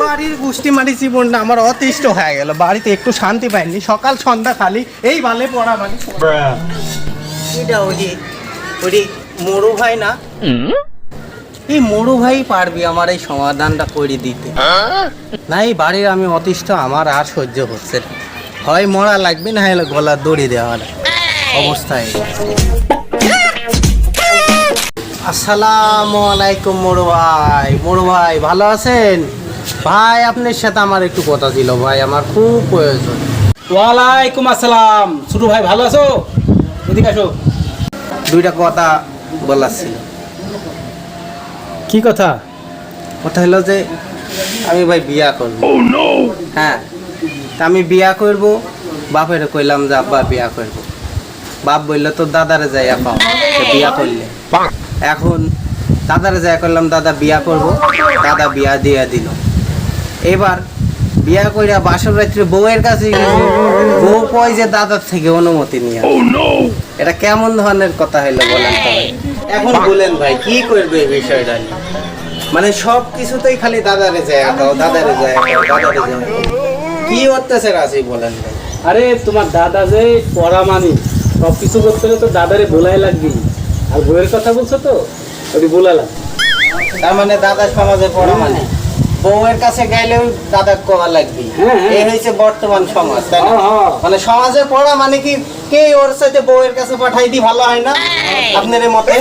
বাড়ির গুষ্টি মারি জীবনটা আমার অতিষ্ঠ হয়ে গেল, বাড়িতে একটু শান্তি পাইনি, সকাল সন্ধ্যা খালি এই বালে পড়া মানে। এটা ওই মোড়ু ভাই না, এই মোড়ু ভাই পারবি আমার এই সমাধানটা করে দিতে। না এই বাড়ির আমি অতিষ্ঠ, আমার আর সহ্য হচ্ছে না, হয় মরা লাগবে না হলে গলার দড়ি দেওয়ার অবস্থায়। আসসালামু আলাইকুম মোড়ু ভাই। মোড়ু ভাই ভালো আছেন? ভাই আপনার সাথে আমার একটু কথা ছিল ভাই, আমার খুব প্রয়োজন। ওয়ালাইকুম আসসালাম। ছোটু ভাই ভালো আছো? এদিকে আসো। দুইটা কথা বলার ছিল। কি কথা? কথা হলো যে আমি ভাই বিয়া করব। হ্যাঁ, তা আমি বিয়া করব, বাপের কইলাম যে আব্বা বিয়া করব। বাপ বললো তোর দাদারে যাই আপা বিয়া করলে। এখন দাদারে যাই করলাম দাদা বিয়া করব, দাদা বিয়া দিয়ে দিল। এবার বিয়া কইরা বাসর রাত্রে বউয়ের কাছে গেছি, বউ কয় যে দাদার থেকে অনুমতি নিয়ে। এটা কেমন ধরনের কথা হইলো বলেন তো ভাই? এখন বলেন ভাই কি করবে এই বিষয়টা নিয়ে? মানে সব কিছুতেই খালি দাদারে যায় আঁকাও, দাদারে যায় আঁকাও, দাদারে যায় আঁকাও। কি অত্যাচার আছে বলেন ভাই? আরে তোমার দাদা যে পড়া মানি, সব কিছু করতে হলে তো দাদারে বলাই লাগবে। আর বইয়ের কথা বলছো তো ওটি বলা লাগবে। তার মানে দাদা সমাজে পড়া মানে বউয়ের কাছে গেলেও দাদা কোয়া লাগবে। এই হয়েছে বর্তমান সমাজ, তাই না? মানে সমাজে পড়া মানে কি কে ওর সাথে বউয়ের কাছে পাঠাই দি ভালো হয় না আপনার মতে?